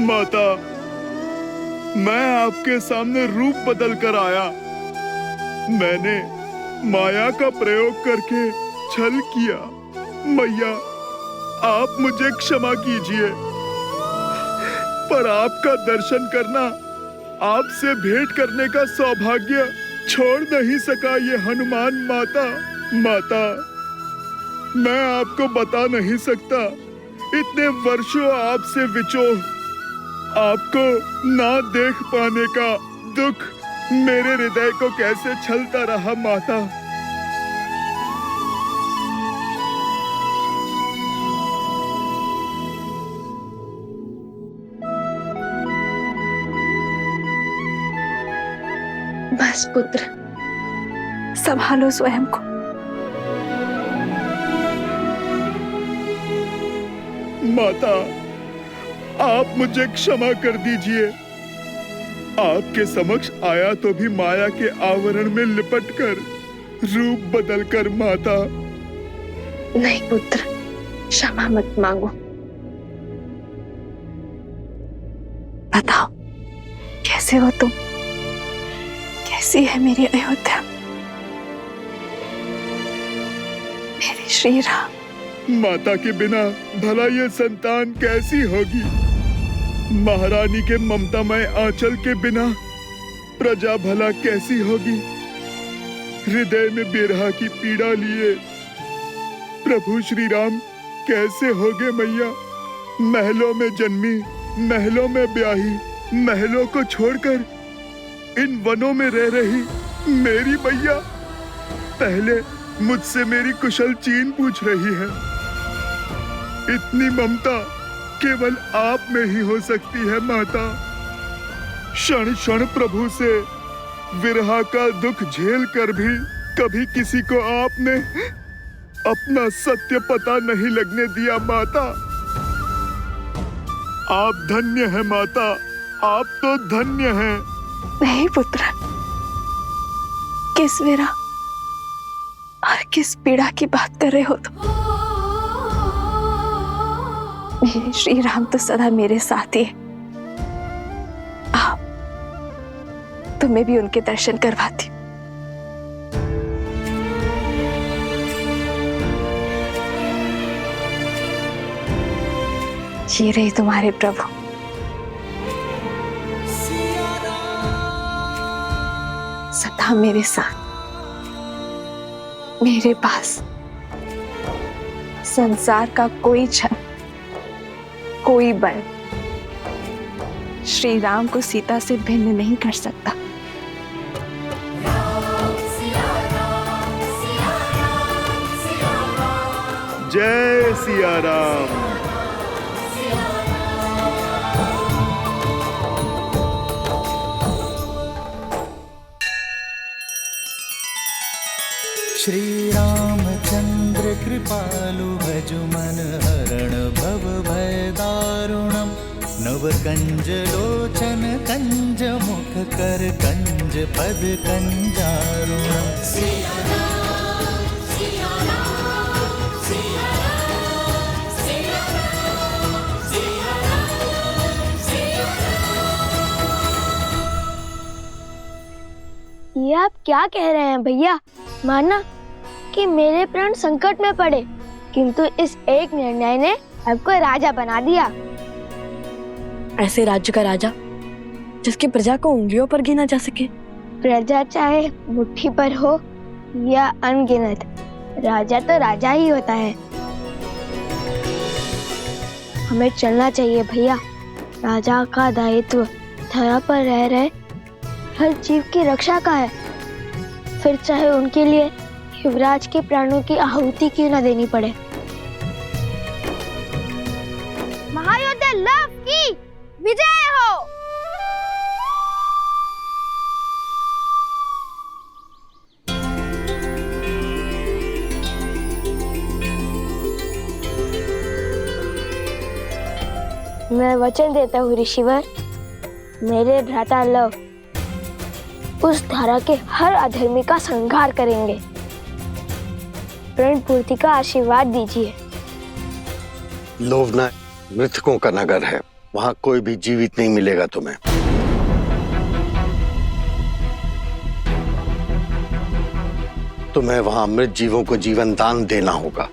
माता, मैं आपके सामने रूप बदल कर आया। मैंने माया का प्रयोग करके छल किया। मैया, आप मुझे क्षमा कीजिए, पर आपका दर्शन करना, आपसे भेंट करने का सौभाग्य छोड़ नहीं सका ये हनुमान माता। माता, मैं आपको बता नहीं सकता, इतने वर्षों आपसे विछोह, आपको ना देख पाने का दुख मेरे हृदय को कैसे छलता रहा माता। बस पुत्र, संभालो स्वयं को। माता, आप मुझे क्षमा कर दीजिए। आपके समक्ष आया तो भी माया के आवरण में लिपटकर, रूप बदलकर माता। नहीं पुत्र, क्षमा मत मांगो। बताओ, कैसे हो तुम? कैसी है मेरी अयोध्या, मेरे श्री राम? माता के बिना भला ये संतान कैसी होगी? महारानी के ममतामय आंचल के बिना प्रजा भला कैसी होगी? हृदय में बिरहा की पीड़ा लिए प्रभु श्री राम कैसे होगे मैया? महलों में जन्मी, महलों में ब्याही, महलों को छोड़कर इन वनों में रह रही मेरी मैया पहले मुझसे मेरी कुशल चीन पूछ रही है। इतनी ममता केवल आप में ही हो सकती है माता। क्षण क्षण प्रभु से विरह का दुख झेल कर भी कभी किसी को आपने अपना सत्य पता नहीं लगने दिया माता। आप धन्य हैं माता, आप तो धन्य हैं। नहीं पुत्र, किस विरह और किस पीड़ा की बात कर रहे हो तुम? मेरे श्री राम तो सदा मेरे साथ ही है। आओ, तुम्हें भी उनके दर्शन करवाती। ये रहे तुम्हारे प्रभु। सदा मेरे साथ, मेरे पास संसार का कोई छल, कोई बल श्री राम को सीता से भिन्न नहीं कर सकता। जय सिया राम। श्री रामचंद्र कृपालु भजु मन हरण भव भय दारुणम। नव कंज लोचन कंज मुख कर कंज पद कंजारुणम। ये आप क्या कह रहे हैं भैया? माना कि मेरे प्राण संकट में पड़े, किंतु इस एक निर्णय ने आपको राजा बना दिया। ऐसे राज्य का राजा जिसकी प्रजा को उंगलियों पर गिना जा सके। प्रजा चाहे मुट्ठी पर हो या अनगिनत, राजा तो राजा ही होता है। हमें चलना चाहिए भैया। राजा का दायित्व धरा पर रह रहे हर जीव की रक्षा का है, फिर चाहे उनके लिए युवराज के प्राणों की आहुति क्यों न देनी पड़े। महायोद्धा लव की विजय हो। मैं वचन देता हूँ ऋषिवर, मेरे भ्राता लव उस धारा के हर अधर्मी का संहार करेंगे। प्रण पूर्ति का आशीर्वाद दीजिए। लोभना मृतकों का नगर है, वहां कोई भी जीवित नहीं मिलेगा तुम्हें। तुम्हें वहां मृत जीवों को जीवन दान देना होगा।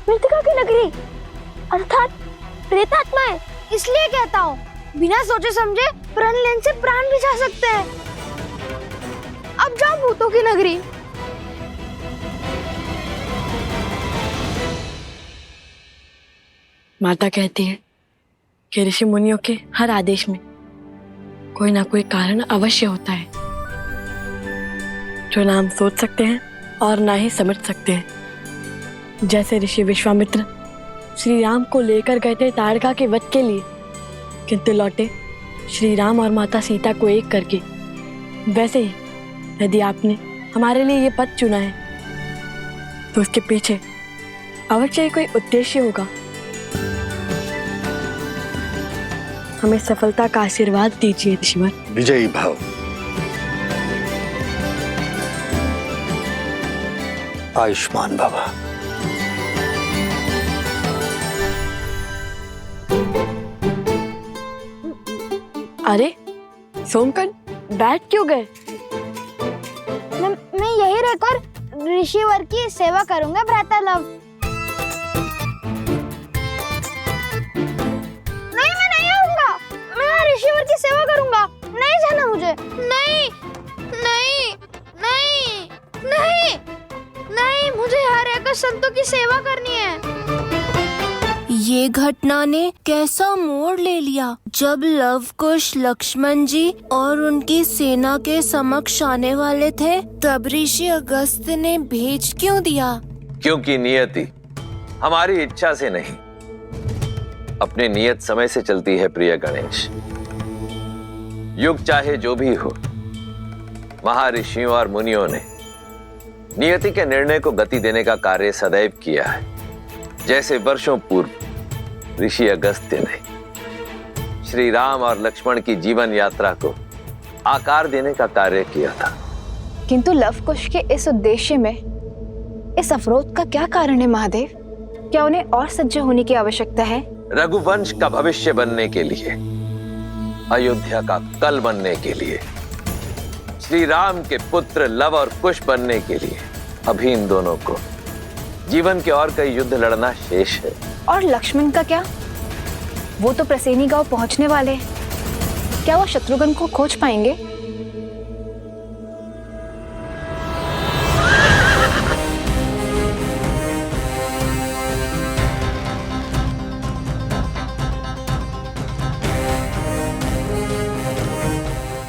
मृतिका की नगरी अर्थात प्रेतात्माएं, इसलिए कहता हूँ बिना सोचे समझे प्रण लेने से प्राण भी जा सकते हैं। अब जाओ भूतों की नगरी। माता कहती है कि ऋषि मुनियों के हर आदेश में कोई ना कोई कारण अवश्य होता है, जो ना हम सोच सकते हैं और ना ही समझ सकते हैं। जैसे ऋषि विश्वामित्र श्री राम को लेकर गए थे ताड़का के वध के लिए, किंतु लौटे श्री राम और माता सीता को एक करके, वैसे ही यदि आपने हमारे लिए ये पथ चुना है तो उसके पीछे अवश्य ही कोई उद्देश्य होगा। हमें सफलता का आशीर्वाद दीजिए ऋषिवर। विजयी भाव। आयुष्मान भवा। अरे सोमकन, बैठ क्यों गए? मैं यही रहकर ऋषिवर की सेवा करूंगा भ्राता लव। नहीं, मैं नहीं आऊंगा। मैं ऋषिवर की सेवा करूंगा। नहीं जाना मुझे। नहीं नहीं नहीं नहीं नहीं, मुझे यहाँ रहकर संतों की सेवा करनी है। ये घटना ने कैसा मोड़ ले लिया। जब लव कुश लक्ष्मण जी और उनकी सेना के समक्ष आने वाले थे, तब ऋषि अगस्त्य ने भेज क्यों दिया? क्योंकि नियति हमारी इच्छा से नहीं, अपने नियत समय से चलती है प्रिय गणेश। युग चाहे जो भी हो, महर्षियों और मुनियों ने नियति के निर्णय को गति देने का कार्य सदैव किया है। जैसे वर्षों पूर्व ऋषि अगस्त्य ने श्री राम और लक्ष्मण की जीवन यात्रा को आकार देने का कार्य किया था। किंतु लवकुश के इस उद्देश्य में इस अवरोध का क्या कारण है महादेव? क्या उन्हें और सज्ज होने की आवश्यकता है? रघुवंश का भविष्य बनने के लिए, अयोध्या का कल बनने के लिए, श्री राम के पुत्र लव और कुश बनने के लिए अभी इन दोनों को जीवन के और कई युद्ध लड़ना शेष है। और लक्ष्मण का क्या? वो तो प्रसेनी गांव पहुंचने वाले हैं। क्या वो शत्रुघ्न को खोज पाएंगे?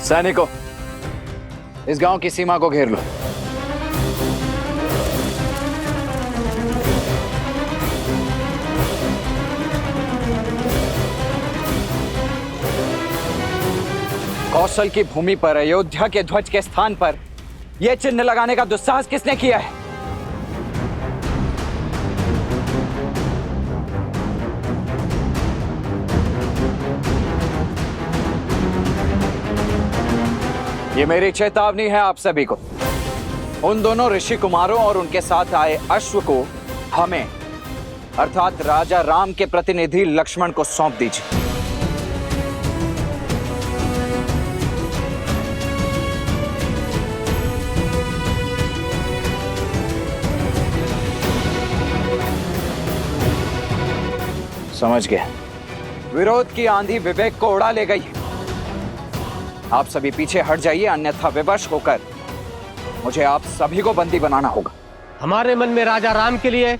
सैनिकों, इस गांव की सीमा को घेर लो। कौशल की भूमि पर अयोध्या के ध्वज के स्थान पर यह चिन्ह लगाने का दुस्साहस किसने किया है? ये मेरी चेतावनी है आप सभी को। उन दोनों ऋषि कुमारों और उनके साथ आए अश्व को हमें अर्थात राजा राम के प्रतिनिधि लक्ष्मण को सौंप दीजिए। समझ गए। विरोध की आंधी विवेक को उड़ा ले गई। आप सभी पीछे हट जाइए, अन्यथा विवश होकर मुझे आप सभी को बंदी बनाना होगा। हमारे मन में राजा राम के लिए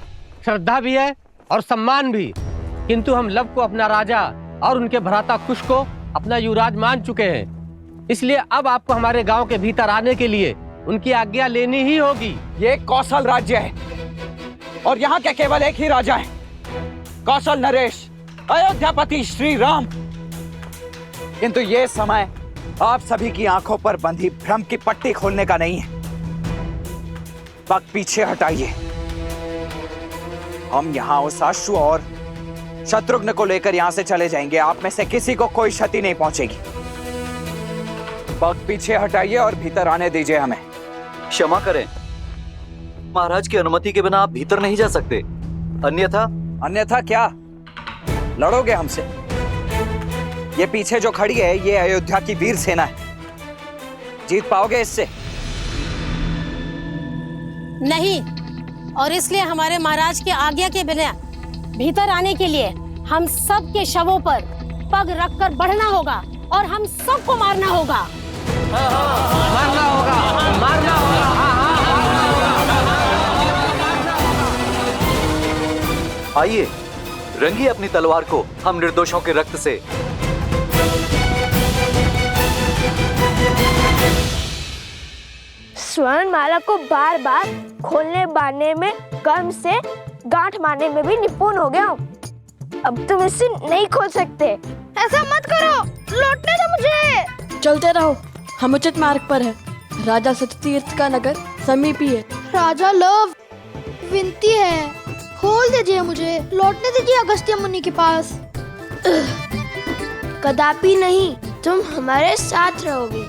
श्रद्धा भी है और सम्मान भी, किंतु हम लव को अपना राजा और उनके भ्राता कुश को अपना युवराज मान चुके हैं। इसलिए अब आपको हमारे गांव के भीतर आने के लिए उनकी आज्ञा लेनी ही होगी। ये कौशल राज्य है और यहाँ के केवल एक ही राजा है, कौशल नरेश, अयोध्यापति श्री राम। किंतु ये समय आप सभी की आंखों पर बंधी भ्रम की पट्टी खोलने का नहीं है। वक्त पीछे हटाइए। हम यहाँ उस अश्व और शत्रुघ्न को लेकर यहाँ से चले जाएंगे। आप में से किसी को कोई क्षति नहीं पहुंचेगी। वक्त पीछे हटाइए और भीतर आने दीजिए हमें। क्षमा करें महाराज की अनुमति के बिना आप भीतर नहीं जा सकते। अन्यथा क्या लड़ोगे हमसे? ये पीछे जो खड़ी है ये अयोध्या की वीर सेना है। जीत पाओगे इससे? नहीं, और इसलिए हमारे महाराज की आज्ञा के बिना भीतर आने के लिए हम सब के शवों पर पग रखकर बढ़ना होगा और हम सबको मारना होगा। मारना होगा, मारना होगा। आइए, रंगिए अपनी तलवार को हम निर्दोषों के रक्त से। स्वर्ण माला को बार बार खोलने बांधने में, गम से गांठ मारने में भी निपुण हो गया हूँ। अब तुम इसे नहीं खोल सकते। ऐसा मत करो, लौटने दो मुझे। चलते रहो, हम उचित मार्ग पर है। राजा सत्यतीर्थ का नगर समीप ही है। राजा लव, विनती है, खोल दीजिए मुझे, लौटने दीजिए अगस्त्य मुनि के पास। कदापि नहीं, तुम हमारे साथ रहोगे।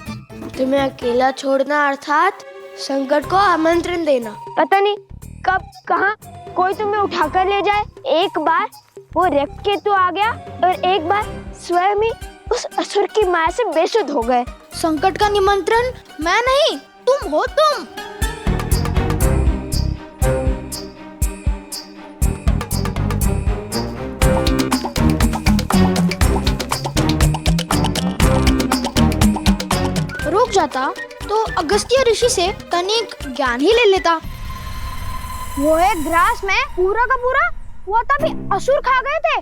तुम्हें अकेला छोड़ना अर्थात संकट को आमंत्रण देना। पता नहीं कब कहाँ कोई तुम्हें उठाकर ले जाए। एक बार वो रविकेतु आ गया और एक बार स्वयं ही उस असुर की माया से बेसुध हो गए। संकट का निमंत्रण मैं नहीं, तुम हो तुम। रुक जाता तो अगस्त्य ऋषि से तनिक ज्ञान ही ले लेता। वो एक ग्रास में पूरा का पूरा वो तभी असुर खा गए थे।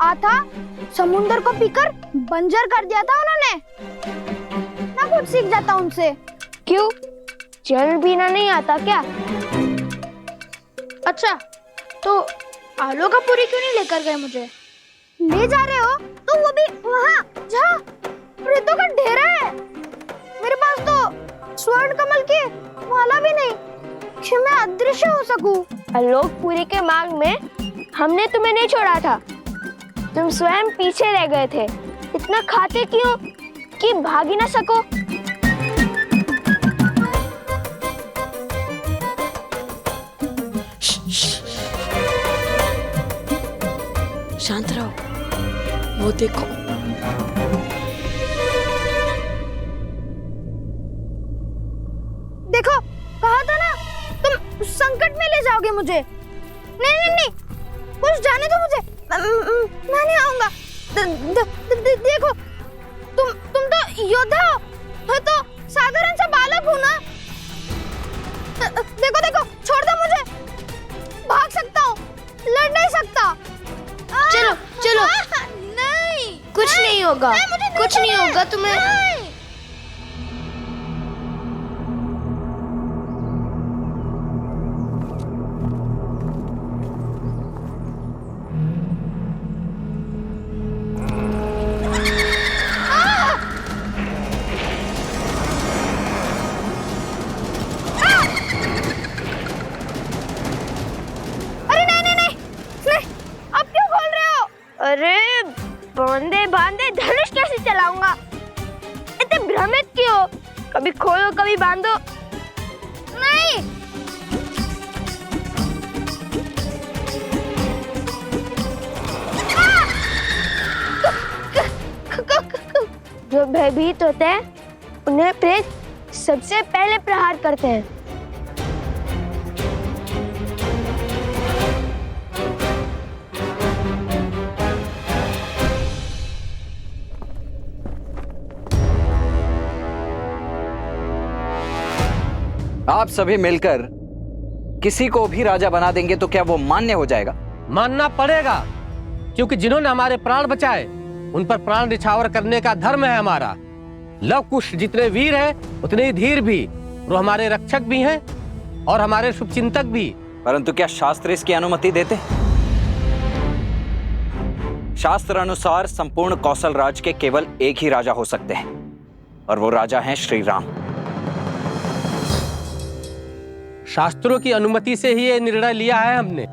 आता समुंदर को पीकर बंजर कर दिया था उन्होंने। ना कुछ सीख जाता उनसे। क्यों, जल पीना नहीं आता क्या? अच्छा, तो आलू का पूरी क्यों नहीं लेकर गए मुझे? ले जा रहे हो तो वो भी वहाँ जहाँ प्रेतों का डेरा है। मेरे पास तो स्वर्ण कमल की माला भी नहीं कि मैं अदृश्य हो सकूं। आलोकपुरी के मार्ग में हमने तुम्हें नहीं छोड़ा था, तुम स्वयं पीछे रह गए थे। इतना खाते क्यों कि भाग ही ना सको? शांत रहो, वो देखो। देखो, कहा था ना तुम संकट में ले जाओगे मुझे। नहीं नहीं नहीं, कुछ जाने दो मुझे, मैं नहीं आऊंगा। देखो, तुम तो योद्धा हो, मैं तो साधारण सा बालक हूँ ना। देखो देखो, छोड़ दो मुझे, भाग सकता हूँ, लड़ नहीं सकता। चलो चलो, नहीं, कुछ नहीं होगा, कुछ नहीं होगा तुम्हें। अरे बांधे बांधे धनुष कैसे चलाऊंगा? इतने भ्रमित क्यों? कभी खोलो कभी बांधो। नहीं, जो भयभीत होते हैं उन्हें प्रेत सबसे पहले प्रहार करते हैं। आप सभी मिलकर किसी को भी राजा बना देंगे तो क्या वो मान्य हो जाएगा? मानना पड़ेगा, क्योंकि जिन्होंने हमारे प्राण बचाए उन पर प्राण निछावर करने का धर्म है हमारा। लव कुश जितने वीर हैं उतने ही धीर भी। वो हमारे रक्षक भी हैं और हमारे शुभचिंतक भी। परंतु क्या शास्त्र इसकी अनुमति देते? शास्त्र अनुसार संपूर्ण कौशल राज के केवल एक ही राजा हो सकते हैं और वो राजा हैं श्री राम। शास्त्रों की अनुमति से ही ये निर्णय लिया है हमने।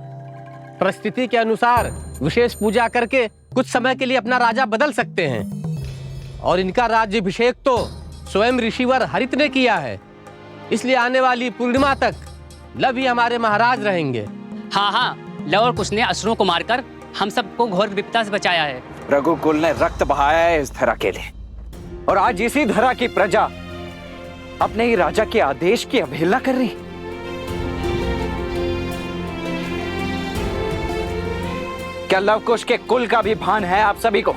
परिस्थिति के अनुसार विशेष पूजा करके कुछ समय के लिए अपना राजा बदल सकते हैं और इनका राज्याभिषेक तो स्वयं ऋषिवर हरित ने किया है। इसलिए आने वाली पूर्णिमा तक लव ही हमारे महाराज रहेंगे। हाँ हाँ, लव और कुश ने असुरों को मारकर हम सबको घोर विपदा से बचाया है। रघुकुल ने रक्त बहाया है इस धरा के लिए, और आज इसी धरा की प्रजा अपने ही राजा के आदेश की अवहेलना कर रही। क्या लवकुश के कुल का भी भान है आप सभी को?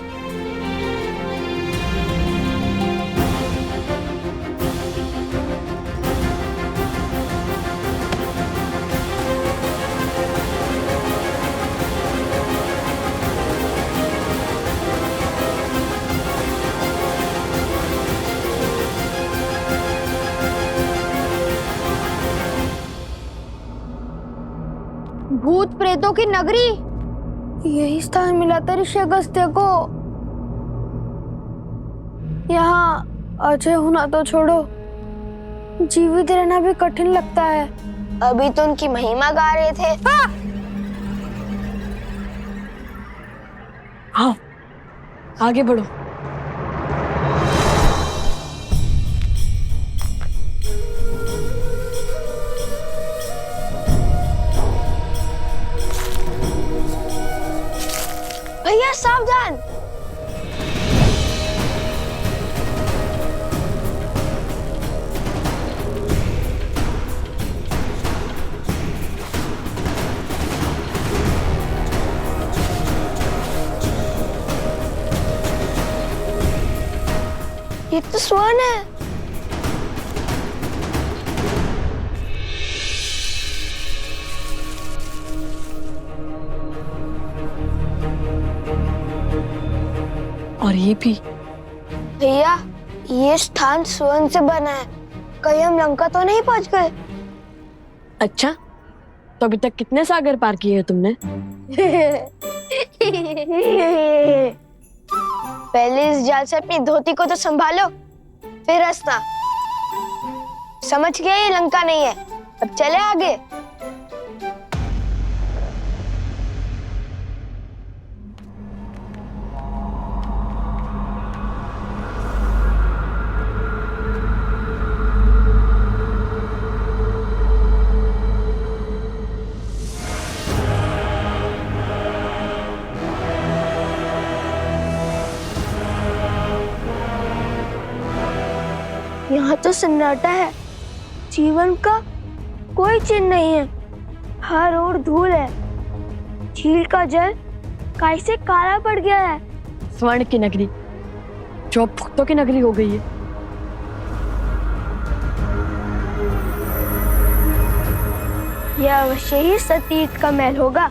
भूत प्रेतों की नगरी, यही स्थान मिला था ऋषि अगस्त्य को। यहाँ अजय होना तो छोड़ो, जीवित रहना भी कठिन लगता है। अभी तो उनकी महिमा गा रहे थे। हाँ, आगे बढ़ो। भैया सावधान। ये तो स्वर्ण है। और ये भी। भैया ये स्थान स्वर्ण से बना है, कहीं हम लंका तो नहीं पहुंच गए? अच्छा, तो अभी तक कितने सागर पार किए हैं तुमने? पहले इस जाल से अपनी धोती को तो संभालो, फिर हंसना। समझ गए ये लंका नहीं है, अब चले आगे। यहाँ तो सन्नाटा है, जीवन का कोई चिन्ह नहीं है, हर ओर धूल है। झील का जल कैसे काला पड़ गया है। स्वर्ण की नगरी जो अब भक्तों की नगरी हो गई है। यह अवश्य ही सतीर्थ का महल होगा।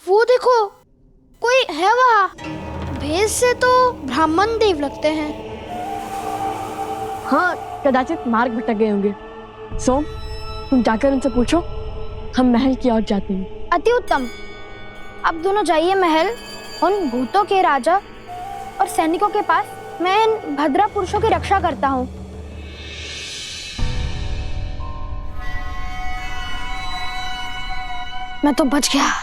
वो देखो, कोई है वहाँ। भेष से तो ब्राह्मण देव लगते हैं। हाँ, कदाचित मार्ग भटक गए होंगे। सोम, तुम जाकर उनसे पूछो, हम महल की ओर जाते हैं। अति उत्तम। अब दोनों जाइए महल, उन भूतों के राजा और सैनिकों के पास। मैं इन भद्रा पुरुषों की रक्षा करता हूँ। मैं तो बच गया।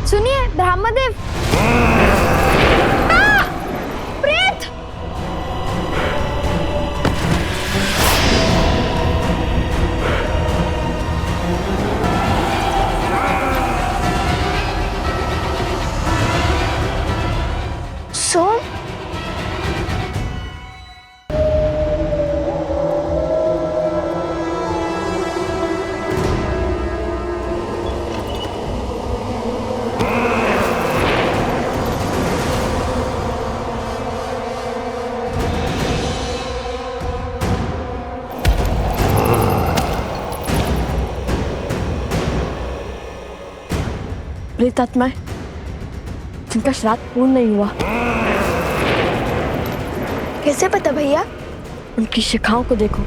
सुनिए ब्रह्मदेव। प्रेत! सोम, प्रेतात्माएं जिनका श्राद्ध पूर्ण नहीं हुआ। कैसे पता भैया? उनकी शिखाओं को देखो।